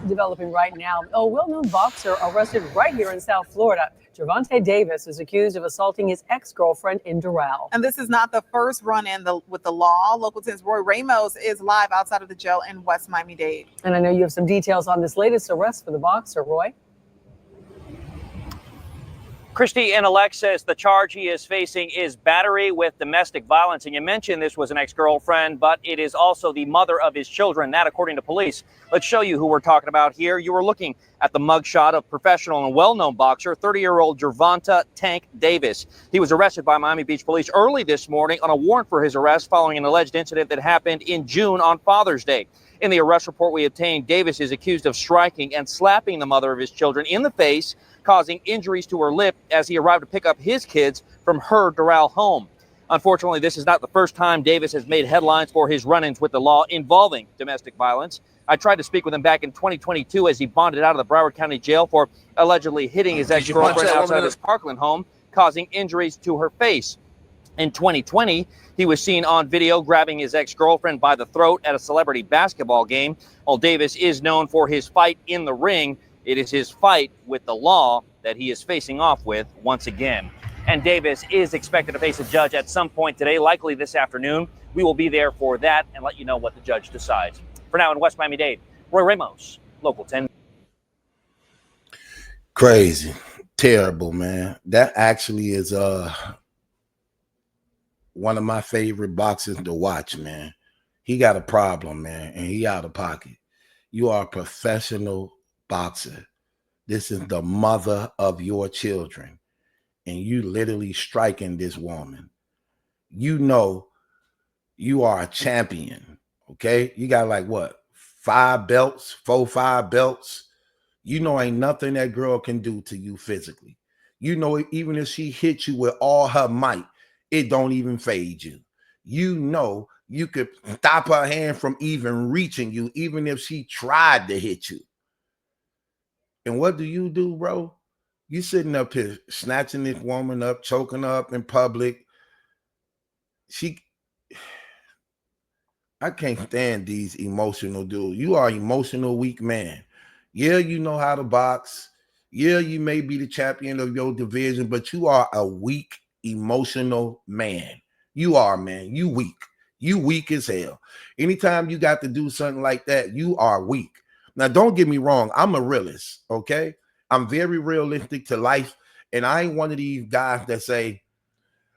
Developing right now, a well-known boxer arrested right here in South Florida. Gervonta Davis is accused of assaulting his ex-girlfriend in Doral. And this is not the first run-in with the law. Local 10's Roy Ramos is live outside of the jail in West Miami-Dade. And I know you have some details on this latest arrest for the boxer, Roy. Christy and Alexis, the charge he is facing is battery with domestic violence. And you mentioned this was an ex-girlfriend, but it is also the mother of his children. That, according to police. Let's show you who we're talking about here. You were looking at the mugshot of professional and well-known boxer, 30-year-old Gervonta Tank Davis. He was arrested by Miami Beach police early this morning on a warrant for his arrest following an alleged incident that happened in June on Father's Day. In the arrest report we obtained, Davis is accused of striking and slapping the mother of his children in the face, causing injuries to her lip as he arrived to pick up his kids from her Doral home. Unfortunately, this is not the first time Davis has made headlines for his run-ins with the law involving domestic violence. I tried to speak with him back in 2022 as he bonded out of the Broward County Jail for allegedly hitting his ex-girlfriend outside his Parkland home, causing injuries to her face. In 2020, he was seen on video grabbing his ex-girlfriend by the throat at a celebrity basketball game. While Davis is known for his fight in the ring, it is his fight with the law that he is facing off with once again. And Davis is expected to face a judge at some point today, likely this afternoon. We will be there for that and let you know what the judge decides. For now, in West Miami-Dade, Roy Ramos, Local 10. Crazy. Terrible, man. That actually is one of my favorite boxers to watch, man. He got a problem, man, and he out of pocket. You are a professional boxer. This is the mother of your children, and you literally striking this woman. You know you are a champion, okay? You got like what, 5 belts, 5 belts. You know ain't nothing that girl can do to you physically. You know even if she hit you with all her might, it don't even fade you. You know you could stop her hand from even reaching you, even if she tried to hit you. And what do, bro? You sitting up here snatching this woman up, choking her up in public. I can't stand these emotional dudes. You are an emotional weak man. Yeah, you know how to box. Yeah, you may be the champion of your division, but you are a weak, emotional man. You are, man. You weak. You weak as hell. Anytime you got to do something like that, you are weak. Now, don't get me wrong. I'm a realist, okay? I'm very realistic to life, and I ain't one of these guys that say,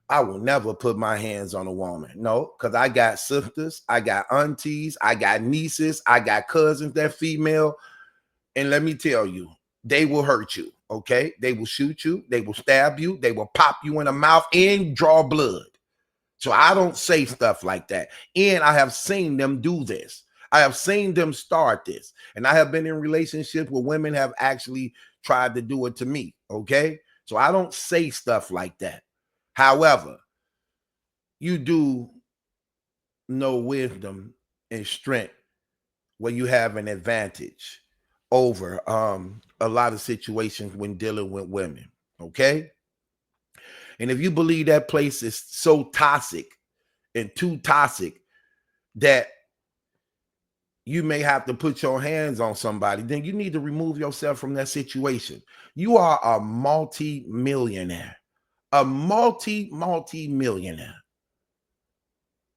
I will never put my hands on a woman. No, because I got sisters, I got aunties, I got nieces, I got cousins that female, and let me tell you, they will hurt you, okay? They will shoot you, they will stab you, they will pop you in the mouth and draw blood. So I don't say stuff like that, and I have seen them do this. I have seen them start this, and I have been in relationships where women have actually tried to do it to me, okay? So I don't say stuff like that. However, you do know wisdom and strength where you have an advantage over a lot of situations when dealing with women, okay? And if you believe that place is so toxic and too toxic that you may have to put your hands on somebody, then you need to remove yourself from that situation. You are a multi-millionaire, multi-millionaire,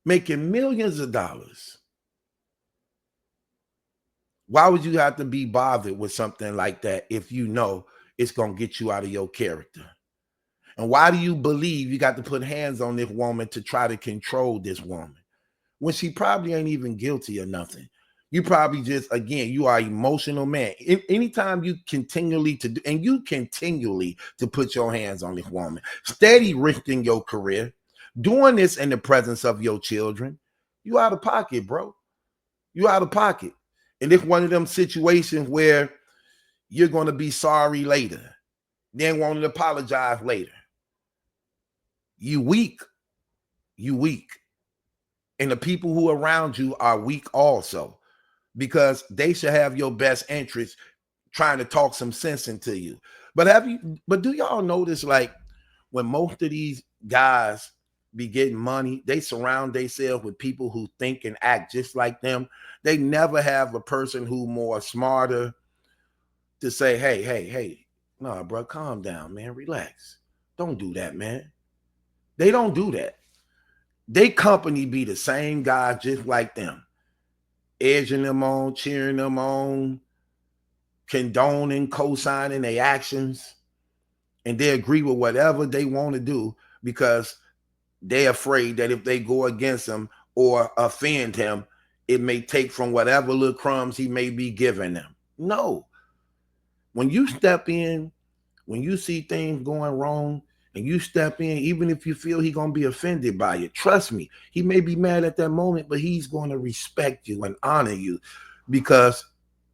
making millions of dollars. Why would you have to be bothered with something like that if you know it's going to get you out of your character? And why do you believe you got to put hands on this woman to try to control this woman when she probably ain't even guilty of nothing? You probably just, again, you are an emotional man. Anytime you continually to put your hands on this woman, steady risking your career, doing this in the presence of your children, you out of pocket, bro. You out of pocket. And it's one of them situations where you're going to be sorry later, then want to apologize later. You weak. You weak. And the people who are around you are weak also, because they should have your best interest trying to talk some sense into you. But do y'all notice, like, when most of these guys be getting money, they surround themselves with people who think and act just like them. They never have a person who more smarter, to say, hey, nah, bro, calm down, man, relax. Don't do that, man. They don't do that. They company be the same guys just like them, edging them on, cheering them on, condoning, co-signing their actions, and they agree with whatever they want to do because they're afraid that if they go against him or offend him, it may take from whatever little crumbs he may be giving them. No. When you step in, when you see things going wrong, and you step in, even if you feel he's going to be offended by it, trust me, he may be mad at that moment, but he's going to respect you and honor you because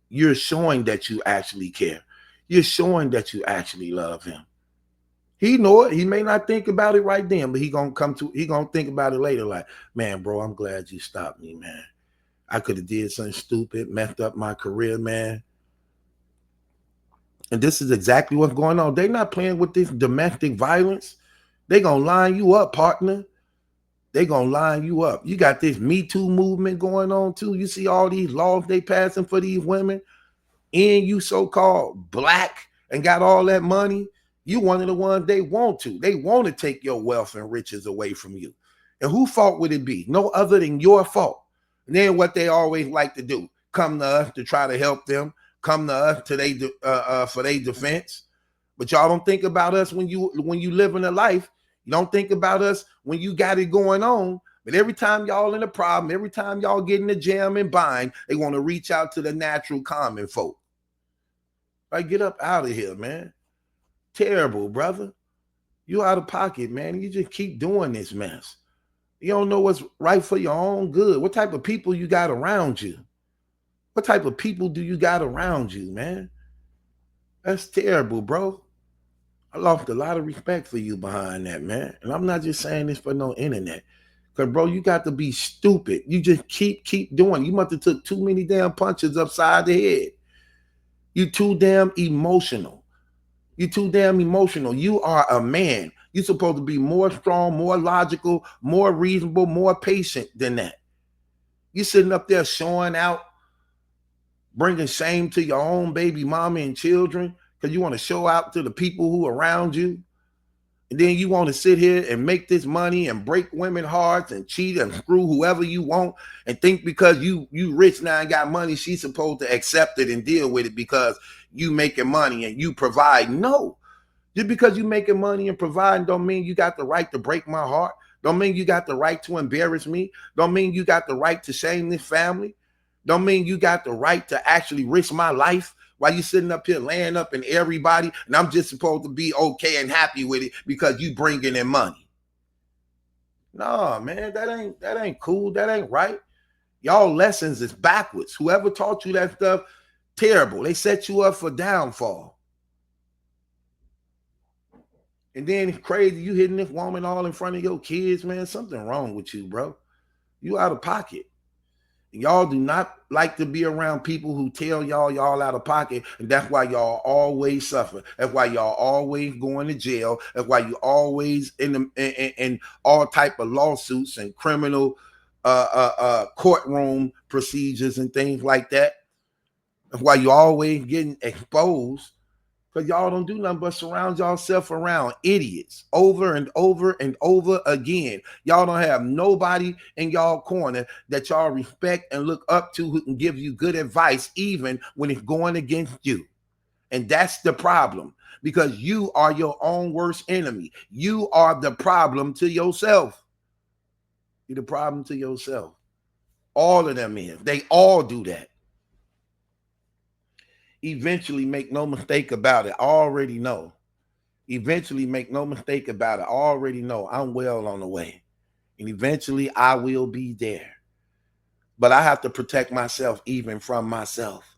you're showing that you actually care. You're showing that you actually love him. He know it. He may not think about it right then, but he gonna think about it later. Like, man, bro, I'm glad you stopped me, man. I could have did something stupid, messed up my career, man. And this is exactly what's going on. They're not playing with this domestic violence. They gonna line you up, partner. They gonna line you up. You got this Me Too movement going on too. You see all these laws they passing for these women, and you so-called black and got all that money. You one of the ones they want to. They want to take your wealth and riches away from you. And whose fault would it be? No other than your fault. And then what they always like to do, come to us to try to help them, come to us to for their defense. But y'all don't think about us when you live in a life. You don't think about us when you got it going on. But every time y'all in a problem, every time y'all get in the jam and bind, they want to reach out to the natural common folk. Like, get up out of here, man. Terrible, brother. You out of pocket, man. You just keep doing this mess. You don't know what's right for your own good. What type of people you got around you? What type of people do you got around you, man? That's terrible, bro. I lost a lot of respect for you behind that, man. And I'm not just saying this for no internet. Because, bro, you got to be stupid. You just keep doing it. You must have took too many damn punches upside the head. You too damn emotional. You're too damn emotional. You are a man. You're supposed to be more strong, more logical, more reasonable, more patient than that. You're sitting up there showing out, bringing shame to your own baby mama and children because you want to show out to the people who are around you. And then you want to sit here and make this money and break women's hearts and cheat and screw whoever you want and think because you rich now and got money, she's supposed to accept it and deal with it because you making money and you provide. No. Just because you making money and providing don't mean you got the right to break my heart. Don't mean you got the right to embarrass me. Don't mean you got the right to shame this family. Don't mean you got the right to actually risk my life while you sitting up here laying up in everybody and I'm just supposed to be okay and happy with it because you bringing in money. No, man, that ain't cool. That ain't right. Y'all lessons is backwards. Whoever taught you that stuff, terrible. They set you up for downfall. And then it's crazy. You hitting this woman all in front of your kids, man. Something wrong with you, bro. You out of pocket. Y'all do not like to be around people who tell y'all out of pocket, and that's why y'all always suffer. That's why y'all always going to jail. That's why you always in all type of lawsuits and criminal courtroom procedures and things like that. That's why you always getting exposed. Because y'all don't do nothing but surround yourself around idiots over and over and over again. Y'all don't have nobody in y'all corner that y'all respect and look up to who can give you good advice, even when it's going against you. And that's the problem, because you are your own worst enemy. You are the problem to yourself. You're the problem to yourself. All of them is. They all do that. Eventually, make no mistake about it. I already know. Eventually, make no mistake about it. I already know I'm well on the way. And eventually, I will be there. But I have to protect myself even from myself.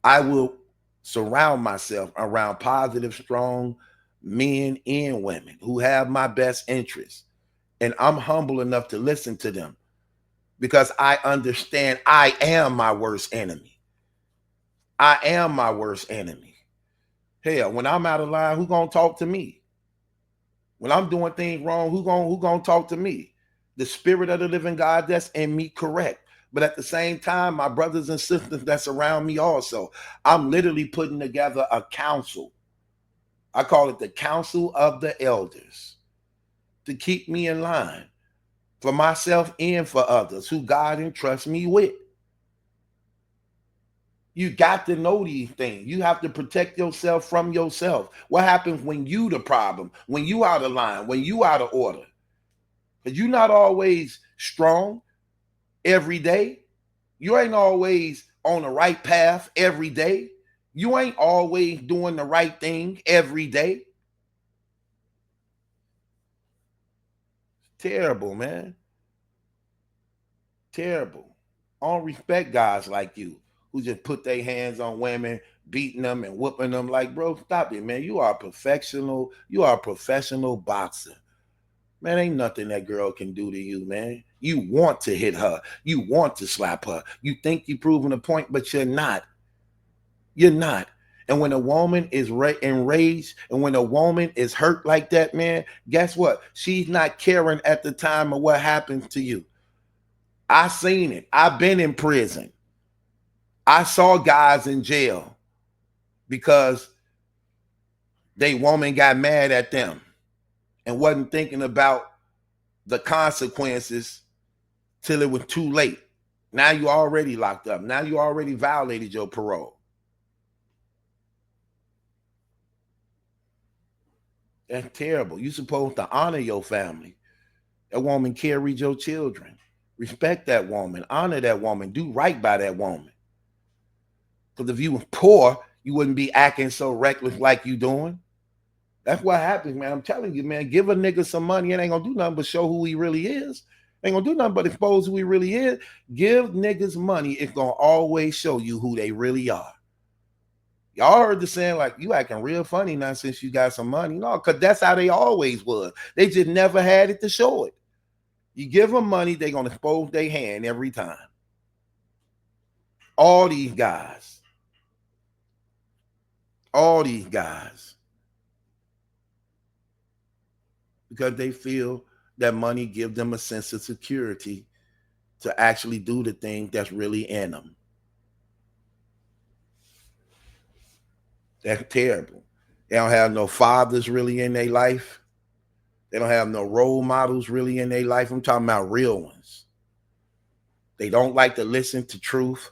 I will surround myself around positive, strong men and women who have my best interests. And I'm humble enough to listen to them because I understand I am my worst enemy. I am my worst enemy. Hell, when I'm out of line, who gonna talk to me? When I'm doing things wrong, who gonna talk to me? The spirit of the living God that's in me, correct. But at the same time, my brothers and sisters that's around me also, I'm literally putting together a council. I call it the Council of the Elders, to keep me in line for myself and for others who God entrusts me with. You got to know these things. You have to protect yourself from yourself. What happens when you the problem, when you out of line, when you out of order? Because you're not always strong every day. You ain't always on the right path every day. You ain't always doing the right thing every day. Terrible, man. Terrible. I don't respect guys like you who just put their hands on women, beating them and whooping them. Like, bro, stop it, man. You are a professional. You are a professional boxer. Man, ain't nothing that girl can do to you, man. You want to hit her. You want to slap her. You think you're proving a point, but you're not. You're not. And when a woman is enraged and when a woman is hurt like that, man, guess what? She's not caring at the time of what happened to you. I seen it. I've been in prison. I saw guys in jail because they woman got mad at them and wasn't thinking about the consequences till it was too late. Now you already locked up. Now you already violated your parole. That's terrible. You're supposed to honor your family. That woman carried your children. Respect that woman. Honor that woman. Do right by that woman. Because if you were poor, you wouldn't be acting so reckless like you doing. That's what happens, man. I'm telling you, man. Give a nigga some money. It ain't going to do nothing but show who he really is. Ain't going to do nothing but expose who he really is. Give niggas money. It's going to always show you who they really are. Y'all heard the saying, like, you acting real funny now since you got some money. No, because that's how they always was. They just never had it to show it. You give them money, they're going to expose their hand every time. All these guys. All these guys. Because they feel that money gives them a sense of security to actually do the thing that's really in them. That's terrible. They don't have no fathers really in their life. They don't have no role models really in their life. I'm talking about real ones. They don't like to listen to truth.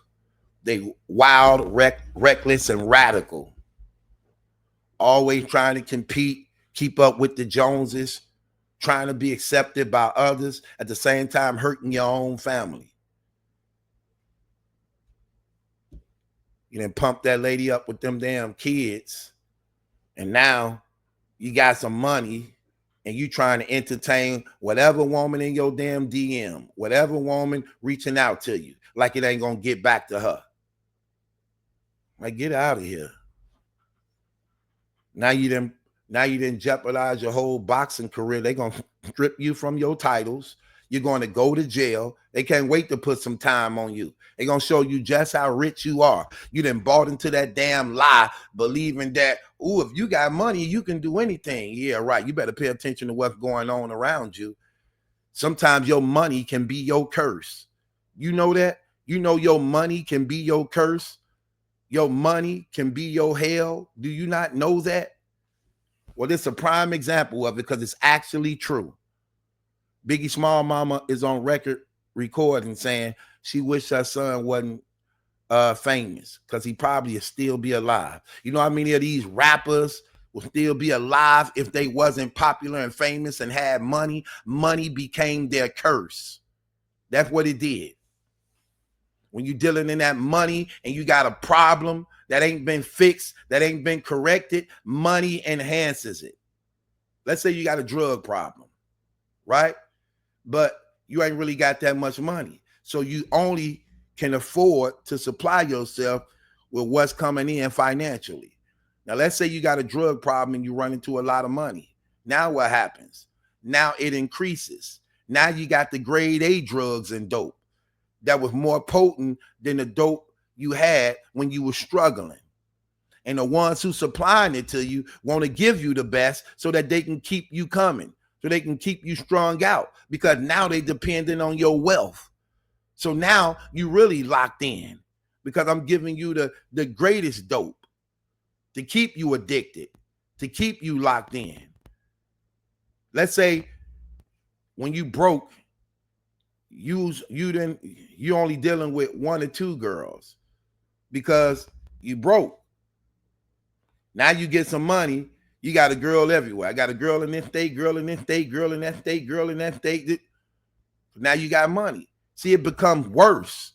They wild, reckless, and radical. Always trying to compete, keep up with the Joneses, trying to be accepted by others, at the same time hurting your own family. You done pump that lady up with them damn kids, and now you got some money and you trying to entertain whatever woman in your damn DM, whatever woman reaching out to you, like it ain't gonna get back to her. Like, get out of here. Now you didn't jeopardize your whole boxing career. They're gonna strip you from your titles. You're going to go to jail. They can't wait to put some time on you. They're going to show you just how rich you are. You done bought into that damn lie, believing that, ooh, if you got money, you can do anything. Yeah, right. You better pay attention to what's going on around you. Sometimes your money can be your curse. You know that? You know your money can be your curse. Your money can be your hell. Do you not know that? Well, this is a prime example of it because it's actually true. Biggie Small Mama is on record recording saying she wished her son wasn't famous because he probably would still be alive. You know how many of these rappers will still be alive if they wasn't popular and famous and had money? Money became their curse. That's what it did. When you're dealing in that money and you got a problem that ain't been fixed, that ain't been corrected, money enhances it. Let's say you got a drug problem, right? But you ain't really got that much money. So you only can afford to supply yourself with what's coming in financially. Now, let's say you got a drug problem and you run into a lot of money. Now what happens? Now it increases. Now you got the grade A drugs and dope that was more potent than the dope you had when you were struggling. And the ones who supplying it to you want to give you the best so that they can keep you coming. So they can keep you strung out because now they depending on your wealth. So now you really locked in because I'm giving you the greatest dope to keep you addicted, to keep you locked in. Let's say when you broke, you're only dealing with 1 or 2 girls because you broke. Now you get some money, you got a girl everywhere. I got a girl in this state, girl in this state, girl in that state, girl in that state. Now you got money. See, it becomes worse.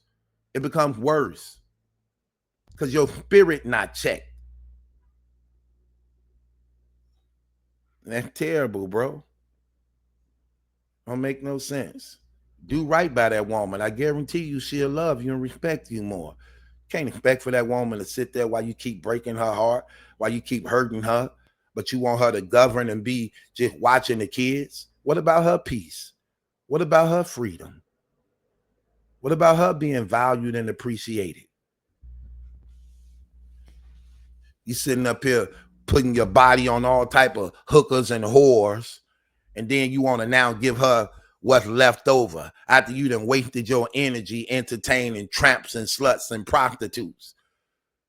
It becomes worse because your spirit not checked. That's terrible, bro. Don't make no sense. Do right by that woman. I guarantee you she'll love you and respect you more. Can't expect for that woman to sit there while you keep breaking her heart, while you keep hurting her, but you want her to govern and be just watching the kids. What about her peace? What about her freedom? What about her being valued and appreciated? You sitting up here putting your body on all type of hookers and whores, and then you want to now give her what's left over after you done wasted your energy entertaining tramps and sluts and prostitutes.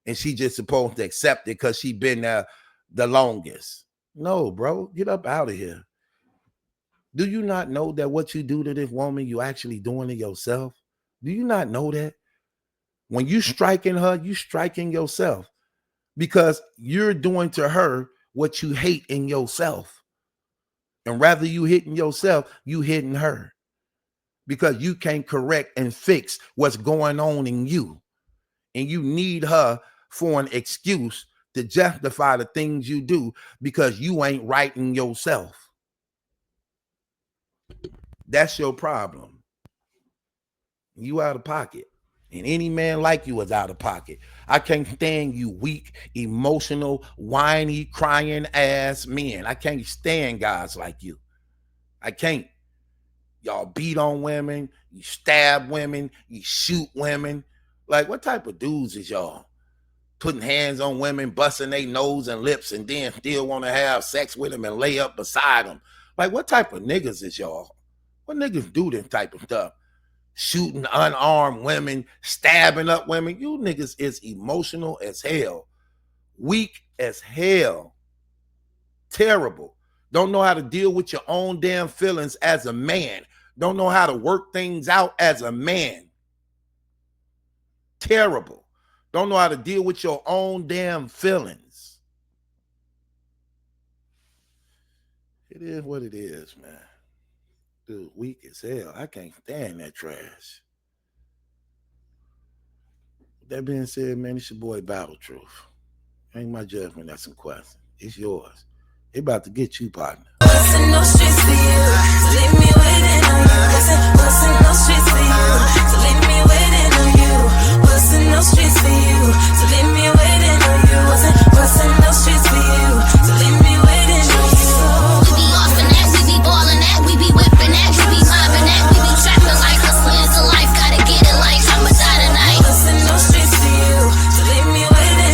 And she just supposed to accept it because she been there the longest. No, bro, get up out of here. Do you not know that what you do to this woman, you actually doing to yourself? Do you not know that? When you striking her, you striking yourself because you're doing to her what you hate in yourself. And rather you hitting yourself, you hitting her because you can't correct and fix what's going on in you. And you need her for an excuse to justify the things you do because you ain't right in yourself. That's your problem. You out of pocket. And any man like you is out of pocket. I can't stand you weak, emotional, whiny, crying ass men. I can't stand guys like you. I can't. Y'all beat on women, you stab women, you shoot women. Like, what type of dudes is y'all? Putting hands on women, busting their nose and lips, and then still want to have sex with them and lay up beside them. Like, what type of niggas is y'all? What niggas do this type of stuff? Shooting unarmed women, stabbing up women. You niggas is emotional as hell. Weak as hell. Terrible. Don't know how to deal with your own damn feelings as a man. Don't know how to work things out as a man. Terrible. Don't know how to deal with your own damn feelings. It is what it is, man. Dude, weak as hell. I can't stand that trash. With that being said, man, it's your boy Battle Truth. Ain't my judgment, that's some questions. It's yours. They about to get you, partner. No streets for you, so leave me waiting on you. Listen, no streets for you, so